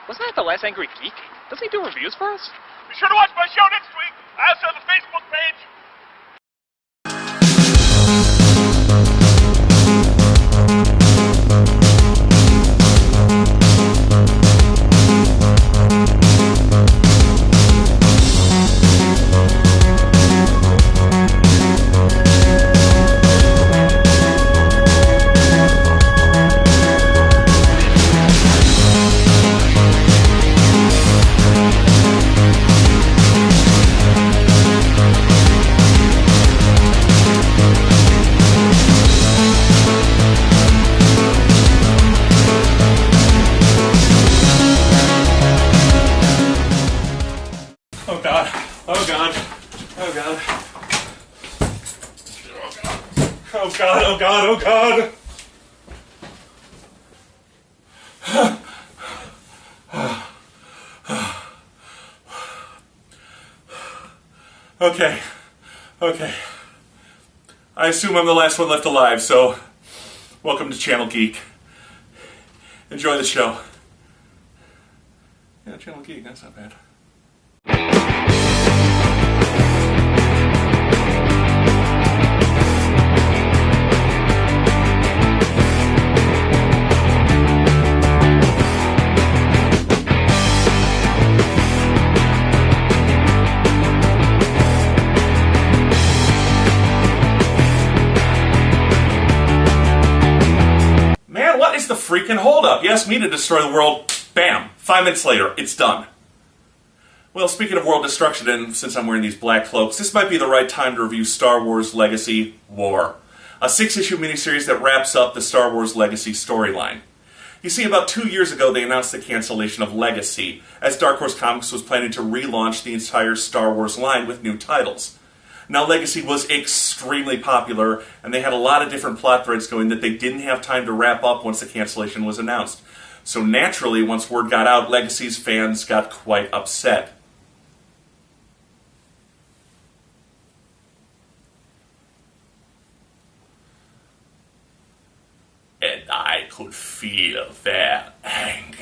Wasn't that the Last Angry Geek? Doesn't he do reviews for us? Be sure to watch my show next week. I also have a Facebook page. Oh God. Oh God. Oh God. Oh God. Oh God. Oh God. Okay. Okay. I assume I'm the last one left alive, so welcome to Channel Geek. Enjoy the show. Yeah, Channel Geek, that's not bad. Man, what is the freaking holdup? You asked me to destroy the world. Bam! 5 minutes later, it's done. Well, speaking of world destruction, and since I'm wearing these black cloaks, this might be the right time to review Star Wars Legacy War, a 6-issue miniseries that wraps up the Star Wars Legacy storyline. You see, about 2 years ago, they announced the cancellation of Legacy, as Dark Horse Comics was planning to relaunch the entire Star Wars line with new titles. Now, Legacy was extremely popular, and they had a lot of different plot threads going that they didn't have time to wrap up once the cancellation was announced. So naturally, once word got out, Legacy's fans got quite upset. And I could feel their anger.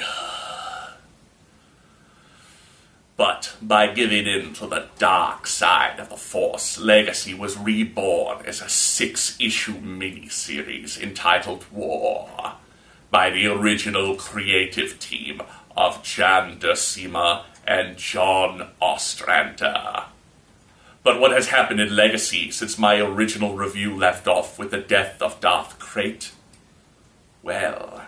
But by giving in to the dark side of the Force, Legacy was reborn as a 6-issue miniseries entitled War by the original creative team of Jan Duursema and John Ostrander. But what has happened in Legacy since my original review left off with the death of Darth Krayt? Well...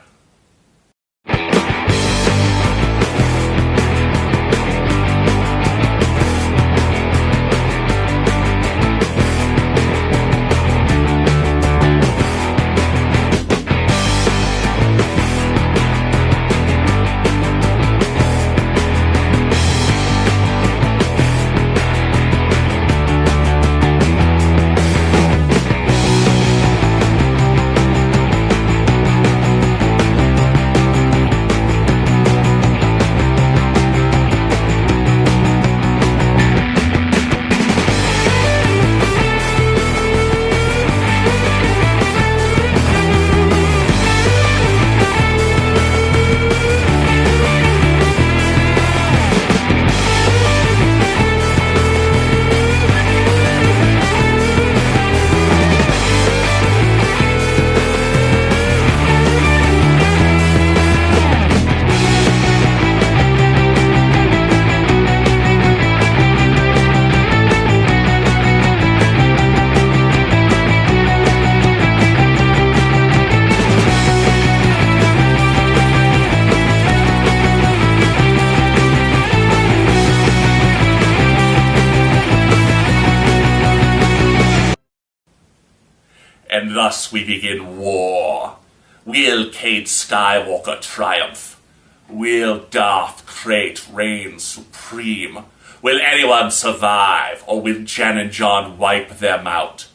And thus we begin war. Will Kate Skywalker triumph? Will Darth Krayt reign supreme? Will anyone survive, or will Jan and John wipe them out?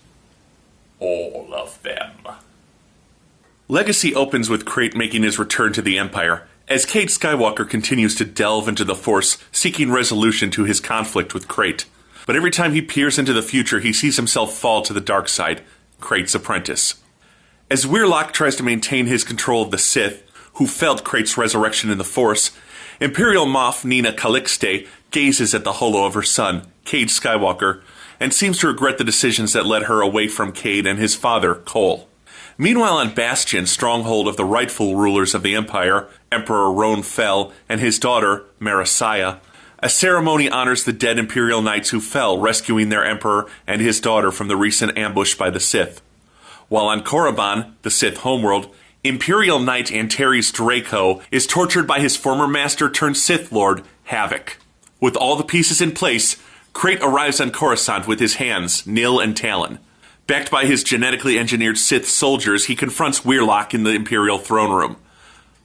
All of them. Legacy opens with Krayt making his return to the Empire, as Kate Skywalker continues to delve into the Force, seeking resolution to his conflict with Krayt. But every time he peers into the future, he sees himself fall to the dark side, Krayt's apprentice. As Weirlock tries to maintain his control of the Sith, who felt Krayt's resurrection in the Force, Imperial Moff Nina Calixte gazes at the holo of her son, Cade Skywalker, and seems to regret the decisions that led her away from Cade and his father, Cole. Meanwhile on Bastion, stronghold of the rightful rulers of the Empire, Emperor Roan Fel and his daughter, Marasiah, a ceremony honors the dead Imperial Knights who fell, rescuing their Emperor and his daughter from the recent ambush by the Sith. While on Korriban, the Sith homeworld, Imperial Knight Antares Draco is tortured by his former master turned Sith Lord, Havoc. With all the pieces in place, Krayt arrives on Coruscant with his hands, Nil and Talon. Backed by his genetically engineered Sith soldiers, he confronts Weirlock in the Imperial throne room.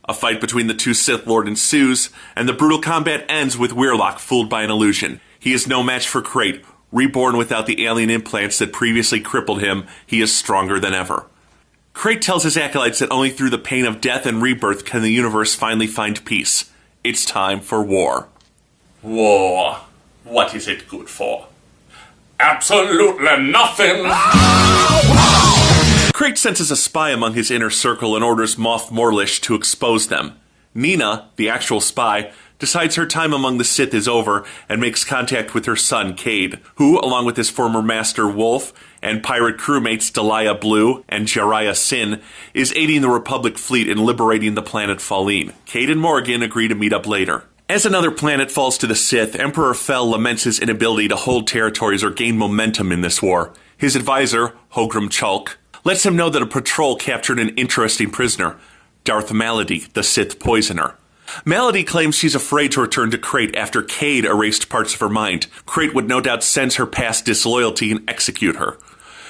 A fight between the two Sith Lord ensues, and the brutal combat ends with Weirlock fooled by an illusion. He is no match for Krayt. Reborn without the alien implants that previously crippled him, he is stronger than ever. Krayt tells his acolytes that only through the pain of death and rebirth can the universe finally find peace. It's time for war. War. What is it good for? Absolutely nothing! Krayt senses a spy among his inner circle and orders Moff Morlish to expose them. Nina, the actual spy, decides her time among the Sith is over and makes contact with her son, Cade, who, along with his former master, Wolf, and pirate crewmates Delia Blue and Jariah Sin, is aiding the Republic fleet in liberating the planet Faline. Cade and Morgan agree to meet up later. As another planet falls to the Sith, Emperor Fel laments his inability to hold territories or gain momentum in this war. His advisor, Hogram Chulk, lets him know that a patrol captured an interesting prisoner, Darth Malady, the Sith poisoner. Malady claims she's afraid to return to Krayt after Cade erased parts of her mind. Krayt would no doubt sense her past disloyalty and execute her.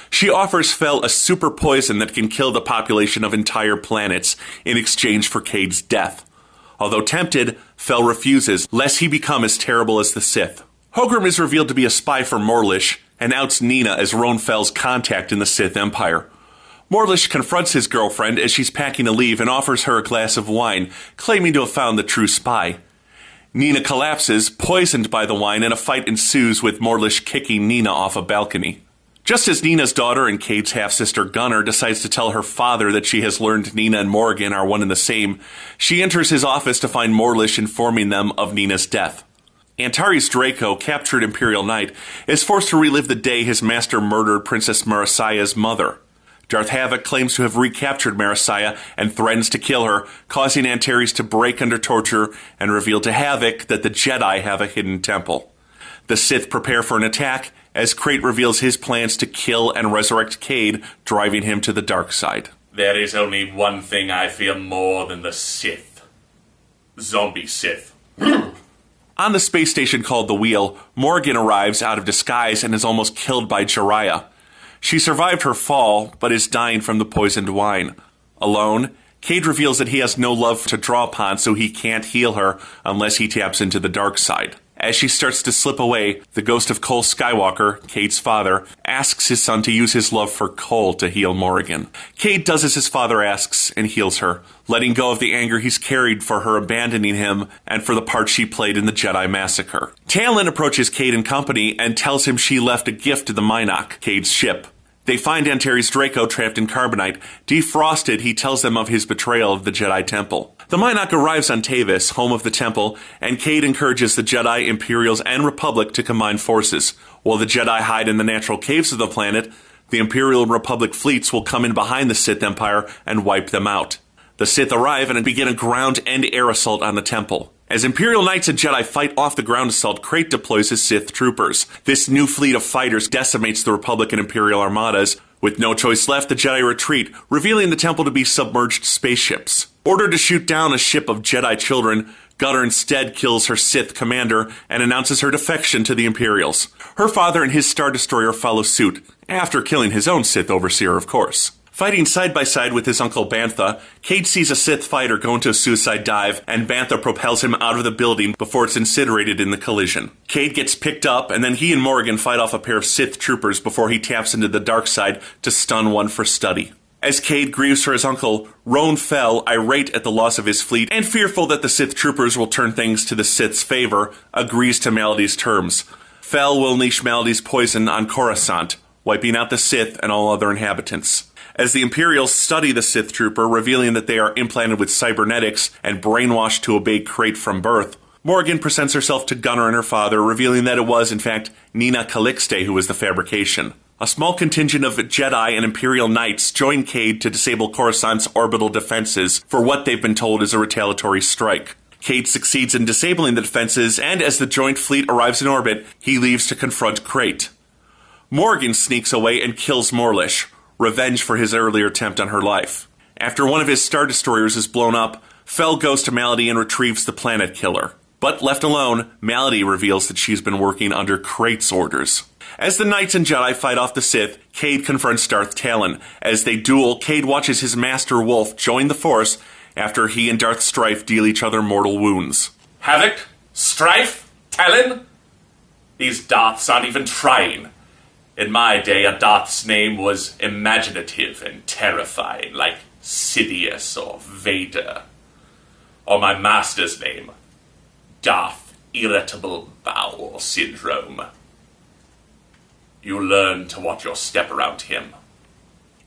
She offers Fel a super poison that can kill the population of entire planets in exchange for Cade's death. Although tempted, Fel refuses, lest he become as terrible as the Sith. Hogram is revealed to be a spy for Morlish and outs Nina as Roan Fel's contact in the Sith Empire. Morlish confronts his girlfriend as she's packing to leave and offers her a glass of wine, claiming to have found the true spy. Nina collapses, poisoned by the wine, and a fight ensues with Morlish kicking Nina off a balcony. Just as Nina's daughter and Cade's half-sister Gunnar decides to tell her father that she has learned Nina and Morgan are one and the same, she enters his office to find Morlish informing them of Nina's death. Antares Draco, captured Imperial Knight, is forced to relive the day his master murdered Princess Marasiah's mother. Darth Havoc claims to have recaptured Marasiah and threatens to kill her, causing Antares to break under torture and reveal to Havoc that the Jedi have a hidden temple. The Sith prepare for an attack as Krayt reveals his plans to kill and resurrect Cade, driving him to the dark side. There is only one thing I fear more than the Sith. Zombie Sith. On the space station called the Wheel, Morgan arrives out of disguise and is almost killed by Jariah. She survived her fall, but is dying from the poisoned wine. Alone, Cade reveals that he has no love to draw upon, so he can't heal her unless he taps into the dark side. As she starts to slip away, the ghost of Cole Skywalker, Cade's father, asks his son to use his love for Cole to heal Morgan. Cade does as his father asks and heals her, letting go of the anger he's carried for her abandoning him and for the part she played in the Jedi massacre. Talon approaches Cade and company and tells him she left a gift to the Mynock, Cade's ship. They find Antares Draco trapped in carbonite. Defrosted, he tells them of his betrayal of the Jedi Temple. The Mynock arrives on Tavis, home of the Temple, and Cade encourages the Jedi, Imperials, and Republic to combine forces. While the Jedi hide in the natural caves of the planet, the Imperial and Republic fleets will come in behind the Sith Empire and wipe them out. The Sith arrive and begin a ground and air assault on the Temple. As Imperial Knights and Jedi fight off the ground assault, Krayt deploys his Sith troopers. This new fleet of fighters decimates the Republic and Imperial armadas. With no choice left, the Jedi retreat, revealing the Temple to be submerged spaceships. Ordered to shoot down a ship of Jedi children, Gunnar instead kills her Sith commander and announces her defection to the Imperials. Her father and his Star Destroyer follow suit, after killing his own Sith overseer, of course. Fighting side by side with his uncle Bantha, Cade sees a Sith fighter go into a suicide dive, and Bantha propels him out of the building before it's incinerated in the collision. Cade gets picked up, and then he and Morgan fight off a pair of Sith troopers before he taps into the dark side to stun one for study. As Cade grieves for his uncle, Roan Fel, irate at the loss of his fleet and fearful that the Sith troopers will turn things to the Sith's favor, agrees to Malady's terms. Fel will unleash Malady's poison on Coruscant, wiping out the Sith and all other inhabitants. as the Imperials study the Sith Trooper, revealing that they are implanted with cybernetics and brainwashed to obey Crate from birth. Morgan presents herself to Gunnar and her father, revealing that it was, in fact, Nina Calixte who was the fabrication. A small contingent of Jedi and Imperial Knights join Cade to disable Coruscant's orbital defenses for what they've been told is a retaliatory strike. Cade succeeds in disabling the defenses, and as the joint fleet arrives in orbit, he leaves to confront Crate. Morgan sneaks away and kills Morlish, revenge for his earlier attempt on her life. After one of his Star Destroyers is blown up, Fel goes to Malady and retrieves the planet killer. But left alone, Malady reveals that she's been working under Crate's orders. As the Knights and Jedi fight off the Sith, Cade confronts Darth Talon. As they duel, Cade watches his master Wolf join the Force after he and Darth Strife deal each other mortal wounds. Havoc? Strife? Talon? These Darths aren't even trying. In my day, a Darth's name was imaginative and terrifying, like Sidious or Vader. Or my master's name, Darth Irritable Bowel Syndrome. You learn to watch your step around him.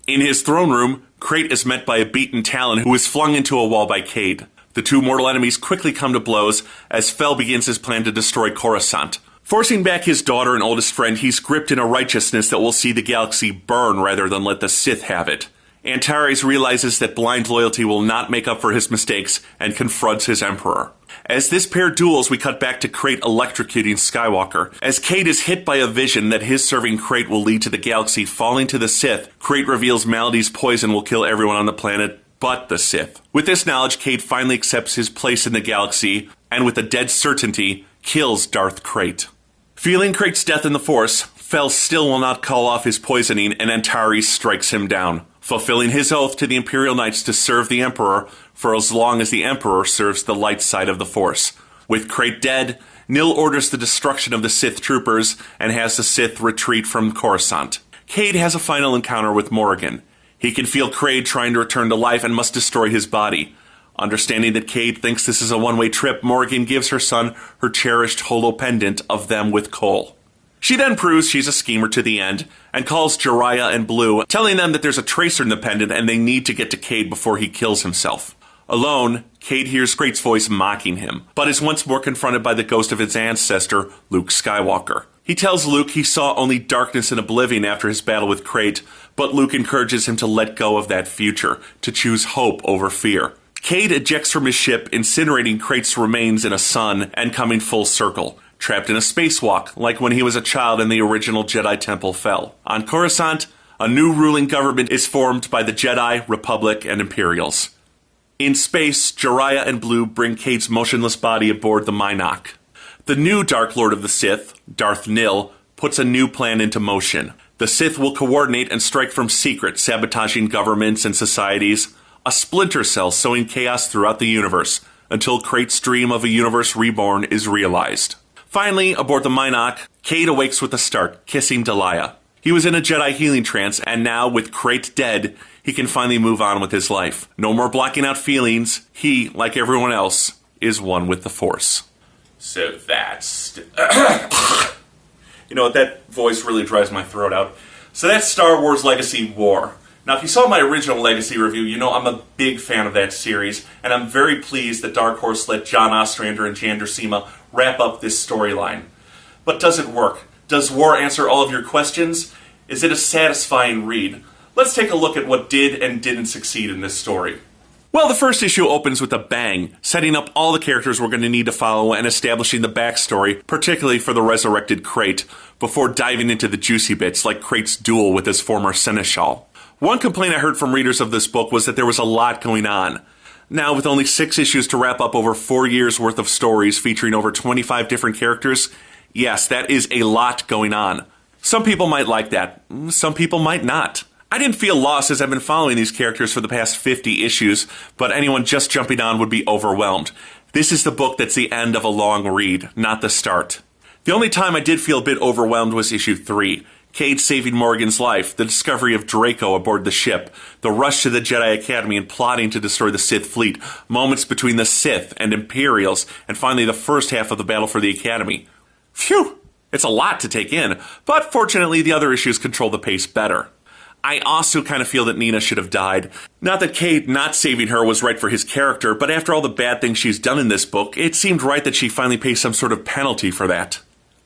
In his throne room, Crate is met by a beaten Talon who is flung into a wall by Cade. The two mortal enemies quickly come to blows as Fel begins his plan to destroy Coruscant. Forcing back his daughter and oldest friend, he's gripped in a righteousness that will see the galaxy burn rather than let the Sith have it. Antares realizes that blind loyalty will not make up for his mistakes and confronts his Emperor. As this pair duels, we cut back to Crate electrocuting Skywalker. As Cade is hit by a vision that his serving Crate will lead to the galaxy falling to the Sith, Crate reveals Malady's poison will kill everyone on the planet but the Sith. With this knowledge, Cade finally accepts his place in the galaxy, and with a dead certainty, kills Darth Crate. Feeling Crate's death in the Force, Fel still will not call off his poisoning, and Antares strikes him down, fulfilling his oath to the Imperial Knights to serve the Emperor for as long as the Emperor serves the light side of the Force. With Crate dead, Nil orders the destruction of the Sith troopers and has the Sith retreat from Coruscant. Cade has a final encounter with Morgan. He can feel Crate trying to return to life and must destroy his body. Understanding that Cade thinks this is a one-way trip, Morgan gives her son her cherished holo pendant of them with Cole. She then proves she's a schemer to the end, and calls Jiraiya and Blue, telling them that there's a tracer in the pendant and they need to get to Cade before he kills himself. Alone, Cade hears Crate's voice mocking him, but is once more confronted by the ghost of his ancestor, Luke Skywalker. He tells Luke he saw only darkness and oblivion after his battle with Crate, but Luke encourages him to let go of that future, to choose hope over fear. Cade ejects from his ship, incinerating Crate's remains in a sun and coming full circle, trapped in a spacewalk, like when he was a child and the original Jedi Temple fell. On Coruscant, a new ruling government is formed by the Jedi, Republic, and Imperials. In space, Jiraiya and Blue bring Cade's motionless body aboard the Mynock. The new Dark Lord of the Sith, Darth Nil, puts a new plan into motion. The Sith will coordinate and strike from secret, sabotaging governments and societies, a splinter cell sowing chaos throughout the universe, until Crate's dream of a universe reborn is realized. Finally, aboard the Mynock, Cade awakes with a start, kissing Delia. He was in a Jedi healing trance, and now, with Crate dead, he can finally move on with his life. No more blocking out feelings. He, like everyone else, is one with the Force. So that's... You know what, that voice really dries my throat out. So that's Star Wars Legacy War. Now, if you saw my original Legacy review, you know I'm a big fan of that series, and I'm very pleased that Dark Horse let John Ostrander and Jan Duursema wrap up this storyline. But does it work? Does War answer all of your questions? Is it a satisfying read? Let's take a look at what did and didn't succeed in this story. Well, the first issue opens with a bang, setting up all the characters we're going to need to follow and establishing the backstory, particularly for the resurrected Crate, before diving into the juicy bits like Crate's duel with his former seneschal. One complaint I heard from readers of this book was that there was a lot going on. Now, with only 6 issues to wrap up over 4 years' worth of stories featuring over 25 different characters, yes, that is a lot going on. Some people might like that. Some people might not. I didn't feel lost as I've been following these characters for the past 50 issues, but anyone just jumping on would be overwhelmed. This is the book that's the end of a long read, not the start. The only time I did feel a bit overwhelmed was issue 3. Cade saving Morgan's life, the discovery of Draco aboard the ship, the rush to the Jedi Academy and plotting to destroy the Sith fleet, moments between the Sith and Imperials, and finally the first half of the battle for the Academy. Phew! It's a lot to take in, but fortunately the other issues control the pace better. I also kind of feel that Nina should have died. Not that Cade not saving her was right for his character, but after all the bad things she's done in this book, it seemed right that she finally pays some sort of penalty for that.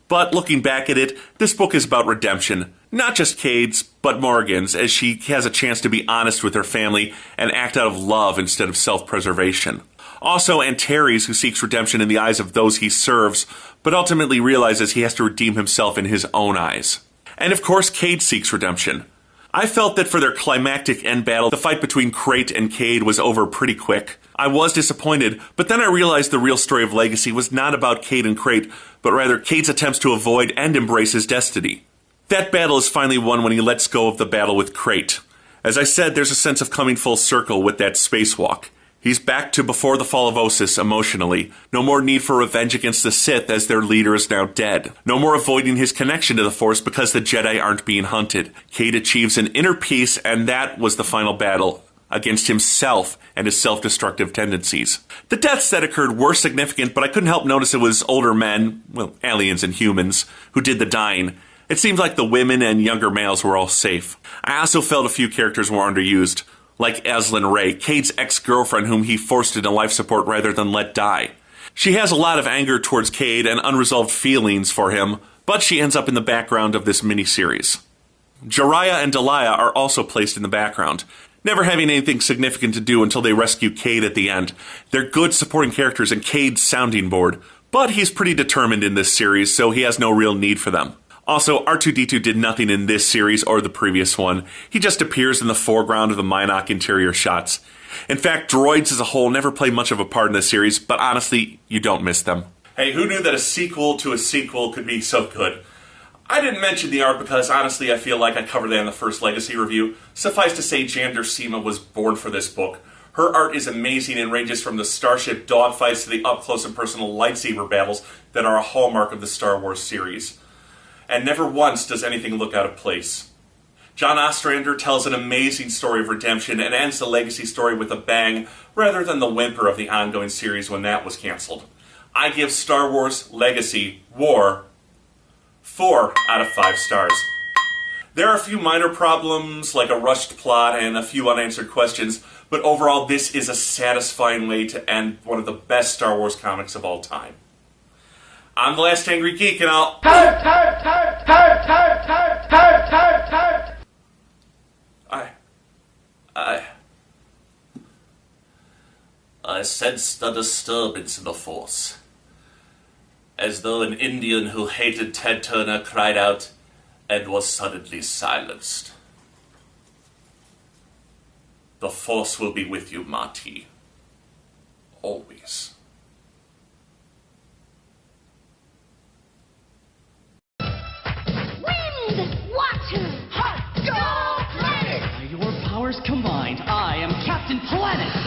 But looking back at it, this book is about redemption. Not just Cade's, but Morgan's, as she has a chance to be honest with her family and act out of love instead of self-preservation. Also, Antares, who seeks redemption in the eyes of those he serves, but ultimately realizes he has to redeem himself in his own eyes. And of course, Cade seeks redemption. I felt that for their climactic end battle, the fight between Crate and Cade was over pretty quick. I was disappointed, but then I realized the real story of Legacy was not about Cade and Crate, but rather Cade's attempts to avoid and embrace his destiny. That battle is finally won when he lets go of the battle with Crate. As I said, there's a sense of coming full circle with that spacewalk. He's back to before the fall of Ossus emotionally. No more need for revenge against the Sith as their leader is now dead. No more avoiding his connection to the Force because the Jedi aren't being hunted. Cade achieves an inner peace, and that was the final battle against himself and his self-destructive tendencies. The deaths that occurred were significant, but I couldn't help notice it was older men, well, aliens and humans, who did the dying. It seemed like the women and younger males were all safe. I also felt a few characters were underused. Like Aslan Ray, Cade's ex-girlfriend whom he forced into life support rather than let die. She has a lot of anger towards Cade and unresolved feelings for him, but she ends up in the background of this miniseries. Jiraiya and Delia are also placed in the background, never having anything significant to do until they rescue Cade at the end. They're good supporting characters and Cade's sounding board, but he's pretty determined in this series, so he has no real need for them. Also, R2-D2 did nothing in this series or the previous one. He just appears in the foreground of the Mynock interior shots. In fact, droids as a whole never play much of a part in this series, but honestly, you don't miss them. Hey, who knew that a sequel to a sequel could be so good? I didn't mention the art because, honestly, I feel like I covered that in the first Legacy review. Suffice to say, Jander Seema was born for this book. Her art is amazing and ranges from the starship dogfights to the up-close and personal lightsaber battles that are a hallmark of the Star Wars series. And never once does anything look out of place. John Ostrander tells an amazing story of redemption and ends the Legacy story with a bang, rather than the whimper of the ongoing series when that was canceled. I give Star Wars Legacy War 4 out of 5 stars. There are a few minor problems, like a rushed plot and a few unanswered questions, but overall this is a satisfying way to end one of the best Star Wars comics of all time. I'm the Last Angry Geek, and I'll... I sensed a disturbance in the Force. As though an Indian who hated Ted Turner cried out and was suddenly silenced. The Force will be with you, Marty. Always. Water! Hot! Go! Planet! By your powers combined, I am Captain Planet!